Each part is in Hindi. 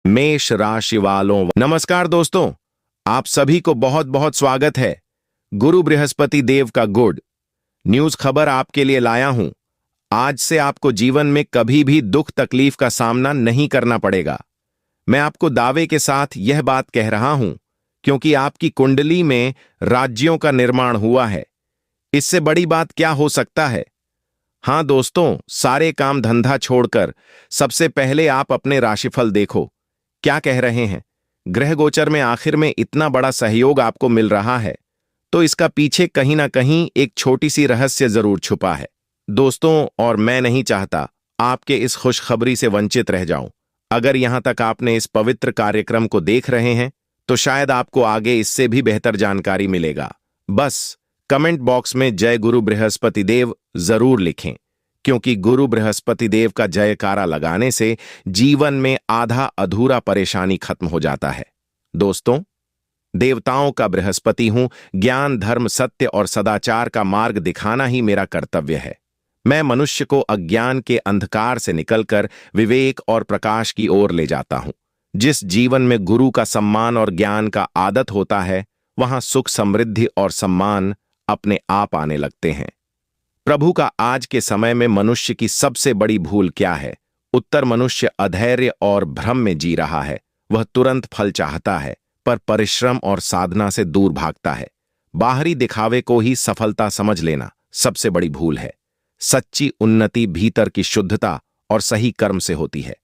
मेष राशि वालों, नमस्कार दोस्तों। आप सभी को बहुत बहुत स्वागत है। गुरु बृहस्पति देव का गुड न्यूज खबर आपके लिए लाया हूं। आज से आपको जीवन में कभी भी दुख तकलीफ का सामना नहीं करना पड़ेगा। मैं आपको दावे के साथ यह बात कह रहा हूं क्योंकि आपकी कुंडली में राज्यों का निर्माण हुआ है। इससे बड़ी बात क्या हो सकता है। हां दोस्तों, सारे काम धंधा छोड़कर सबसे पहले आप अपने राशिफल देखो। क्या कह रहे हैं? ग्रह गोचर में आखिर में इतना बड़ा सहयोग आपको मिल रहा है, तो इसका पीछे कहीं ना कहीं एक छोटी सी रहस्य जरूर छुपा है दोस्तों। और मैं नहीं चाहता आपके इस खुशखबरी से वंचित रह जाऊं। अगर यहां तक आपने इस पवित्र कार्यक्रम को देख रहे हैं तो शायद आपको आगे इससे भी बेहतर जानकारी मिलेगा। बस कमेंट बॉक्स में जय गुरु बृहस्पति देव जरूर लिखें, क्योंकि गुरु बृहस्पति देव का जयकारा लगाने से जीवन में आधा अधूरा परेशानी खत्म हो जाता है। दोस्तों, देवताओं का बृहस्पति हूं। ज्ञान, धर्म, सत्य और सदाचार का मार्ग दिखाना ही मेरा कर्तव्य है। मैं मनुष्य को अज्ञान के अंधकार से निकलकर विवेक और प्रकाश की ओर ले जाता हूं। जिस जीवन में गुरु का सम्मान और ज्ञान का आदत होता है, वहां सुख, समृद्धि और सम्मान अपने आप आने लगते हैं। प्रभु का आज के समय में मनुष्य की सबसे बड़ी भूल क्या है? उत्तर: मनुष्य अधैर्य और भ्रम में जी रहा है। वह तुरंत फल चाहता है, पर परिश्रम और साधना से दूर भागता है। बाहरी दिखावे को ही सफलता समझ लेना सबसे बड़ी भूल है। सच्ची उन्नति भीतर की शुद्धता और सही कर्म से होती है।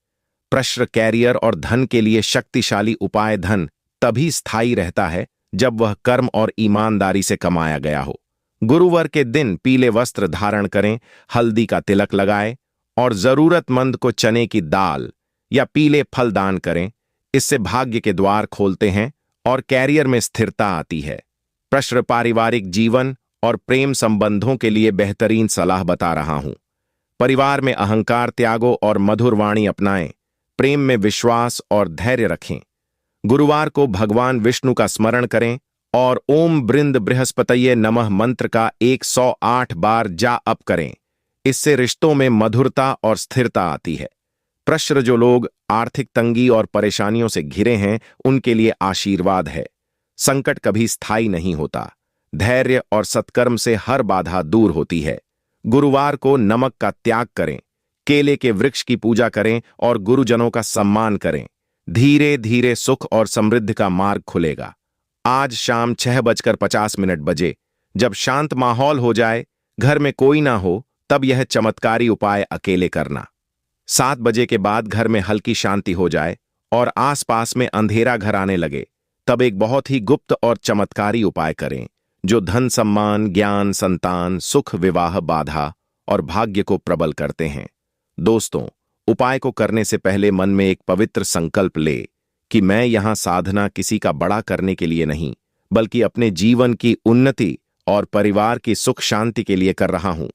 प्रश्न, कैरियर और धन के लिए शक्तिशाली उपाय धन तभी स्थायी रहता है जब वह कर्म और ईमानदारी से कमाया गया हो। गुरुवार के दिन पीले वस्त्र धारण करें, हल्दी का तिलक लगाएं और जरूरतमंद को चने की दाल या पीले फल दान करें। इससे भाग्य के द्वार खोलते हैं और कैरियर में स्थिरता आती है। प्रश्न, पारिवारिक जीवन और प्रेम संबंधों के लिए बेहतरीन सलाह बता रहा हूं। परिवार में अहंकार त्यागो और मधुर वाणी अपनाएं। प्रेम में विश्वास और धैर्य रखें। गुरुवार को भगवान विष्णु का स्मरण करें और ओम बृंद बृहस्पतये नमः मंत्र का 108 बार जाप करें। इससे रिश्तों में मधुरता और स्थिरता आती है। प्रश्न, जो लोग आर्थिक तंगी और परेशानियों से घिरे हैं, उनके लिए आशीर्वाद है। संकट कभी स्थायी नहीं होता। धैर्य और सत्कर्म से हर बाधा दूर होती है। गुरुवार को नमक का त्याग करें, केले के वृक्ष की पूजा करें और गुरुजनों का सम्मान करें। धीरे धीरे सुख और समृद्धि का मार्ग खुलेगा। आज शाम 6:50 जब शांत माहौल हो जाए, घर में कोई ना हो, तब यह चमत्कारी उपाय अकेले करना। 7 बजे के बाद घर में हल्की शांति हो जाए और आसपास में अंधेरा घर आने लगे, तब एक बहुत ही गुप्त और चमत्कारी उपाय करें जो धन, सम्मान, ज्ञान, संतान, सुख, विवाह, बाधा और भाग्य को प्रबल करते हैं। दोस्तों, उपाय को करने से पहले मन में एक पवित्र संकल्प ले कि मैं यहां साधना किसी का बड़ा करने के लिए नहीं, बल्कि अपने जीवन की उन्नति और परिवार की सुख शांति के लिए कर रहा हूं।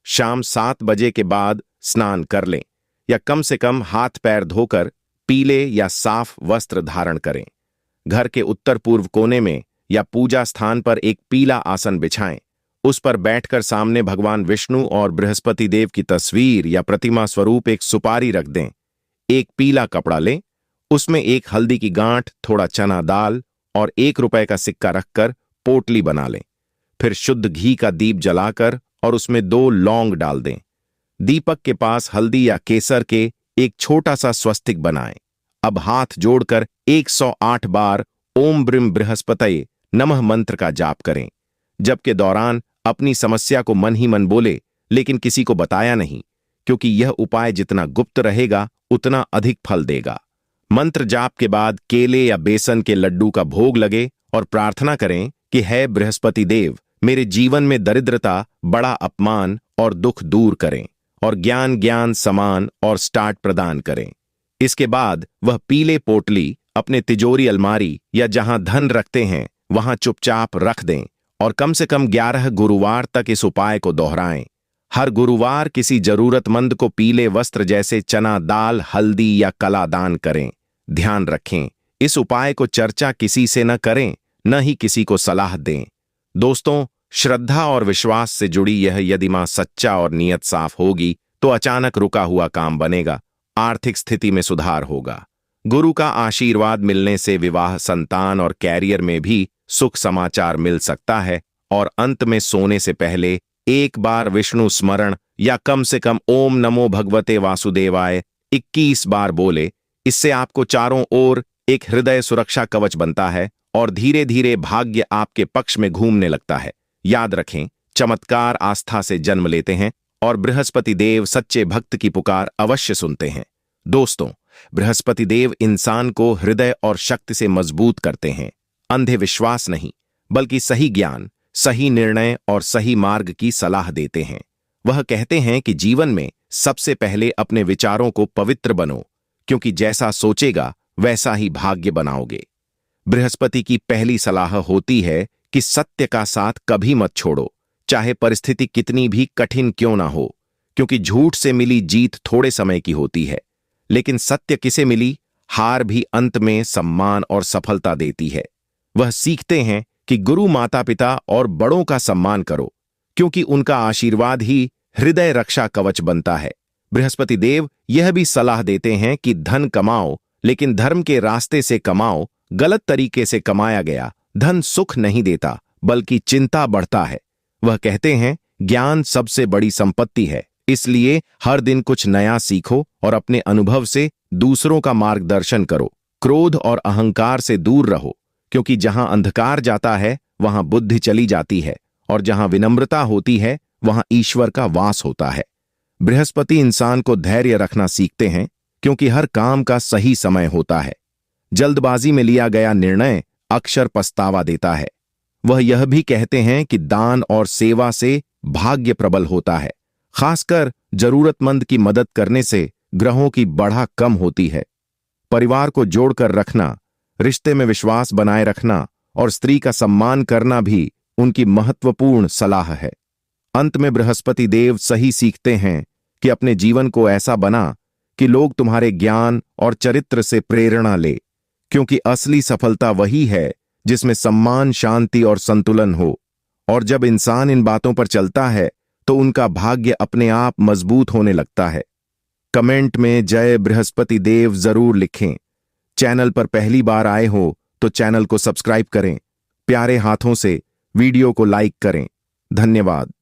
शाम 7 बजे के बाद स्नान कर लें या कम से कम हाथ पैर धोकर पीले या साफ वस्त्र धारण करें। घर के उत्तर पूर्व कोने में या पूजा स्थान पर एक पीला आसन बिछाएं। उस पर बैठकर सामने भगवान विष्णु और बृहस्पति देव की तस्वीर या प्रतिमा स्वरूप एक सुपारी रख दें। एक पीला कपड़ा लें, उसमें एक हल्दी की गांठ, थोड़ा चना दाल और ₹1 का सिक्का रखकर पोटली बना लें। फिर शुद्ध घी का दीप जलाकर और उसमें 2 लौंग डाल दें। दीपक के पास हल्दी या केसर के एक छोटा सा स्वस्तिक बनाएं। अब हाथ जोड़कर 108 बार ओम ब्रीम बृहस्पतये नमः मंत्र का जाप करें। जबके दौरान अपनी समस्या को मन ही मन बोले, लेकिन किसी को बताया नहीं, क्योंकि यह उपाय जितना गुप्त रहेगा उतना अधिक फल देगा। मंत्र जाप के बाद केले या बेसन के लड्डू का भोग लगे और प्रार्थना करें कि हे बृहस्पति देव, मेरे जीवन में दरिद्रता, बड़ा अपमान और दुख दूर करें और ज्ञान, समान और स्टार्ट प्रदान करें। इसके बाद वह पीले पोटली अपने तिजोरी, अलमारी या जहां धन रखते हैं वहां चुपचाप रख दें और कम से कम 11 गुरुवार तक इस उपाय को दोहराएं। हर गुरुवार किसी जरूरतमंद को पीले वस्त्र जैसे चना दाल, हल्दी या कला दान करें। ध्यान रखें, इस उपाय को चर्चा किसी से न करें, न ही किसी को सलाह दें। दोस्तों, श्रद्धा और विश्वास से जुड़ी यह यदि मां सच्चा और नीयत साफ होगी तो अचानक रुका हुआ काम बनेगा, आर्थिक स्थिति में सुधार होगा। गुरु का आशीर्वाद मिलने से विवाह, संतान और कैरियर में भी सुख समाचार मिल सकता है। और अंत में सोने से पहले एक बार विष्णु स्मरण या कम से कम ओम नमो भगवते वासुदेवाय 21 बार बोले। इससे आपको चारों ओर एक हृदय सुरक्षा कवच बनता है और धीरे धीरे भाग्य आपके पक्ष में घूमने लगता है। याद रखें, चमत्कार आस्था से जन्म लेते हैं और बृहस्पति देव सच्चे भक्त की पुकार अवश्य सुनते हैं। दोस्तों, बृहस्पति देव इंसान को हृदय और शक्ति से मजबूत करते हैं। अंधे विश्वास नहीं, बल्कि सही ज्ञान, सही निर्णय और सही मार्ग की सलाह देते हैं। वह कहते हैं कि जीवन में सबसे पहले अपने विचारों को पवित्र बनो, क्योंकि जैसा सोचेगा वैसा ही भाग्य बनाओगे। बृहस्पति की पहली सलाह होती है कि सत्य का साथ कभी मत छोड़ो, चाहे परिस्थिति कितनी भी कठिन क्यों ना हो, क्योंकि झूठ से मिली जीत थोड़े समय की होती है, लेकिन सत्य किसे मिली हार भी अंत में सम्मान और सफलता देती है। वह सीखते हैं कि गुरु, माता पिता और बड़ों का सम्मान करो, क्योंकि उनका आशीर्वाद ही हृदय रक्षा कवच बनता है। बृहस्पति देव यह भी सलाह देते हैं कि धन कमाओ, लेकिन धर्म के रास्ते से कमाओ। गलत तरीके से कमाया गया धन सुख नहीं देता, बल्कि चिंता बढ़ता है। वह कहते हैं, ज्ञान सबसे बड़ी संपत्ति है, इसलिए हर दिन कुछ नया सीखो और अपने अनुभव से दूसरों का मार्गदर्शन करो। क्रोध और अहंकार से दूर रहो, क्योंकि जहां अंधकार जाता है वहां बुद्धि चली जाती है, और जहां विनम्रता होती है वहां ईश्वर का वास होता है। बृहस्पति इंसान को धैर्य रखना सीखते हैं, क्योंकि हर काम का सही समय होता है। जल्दबाजी में लिया गया निर्णय अक्सर पछतावा देता है। वह यह भी कहते हैं कि दान और सेवा से भाग्य प्रबल होता है। खासकर जरूरतमंद की मदद करने से ग्रहों की बढ़ा कम होती है। परिवार को जोड़कर रखना, रिश्ते में विश्वास बनाए रखना और स्त्री का सम्मान करना भी उनकी महत्वपूर्ण सलाह है। अंत में बृहस्पति देव सही सीखते हैं कि अपने जीवन को ऐसा बना कि लोग तुम्हारे ज्ञान और चरित्र से प्रेरणा ले, क्योंकि असली सफलता वही है जिसमें सम्मान, शांति और संतुलन हो। और जब इंसान इन बातों पर चलता है तो उनका भाग्य अपने आप मजबूत होने लगता है। कमेंट में जय बृहस्पति देव जरूर लिखें। चैनल पर पहली बार आए हो तो चैनल को सब्सक्राइब करें। प्यारे हाथों से वीडियो को लाइक करें। धन्यवाद।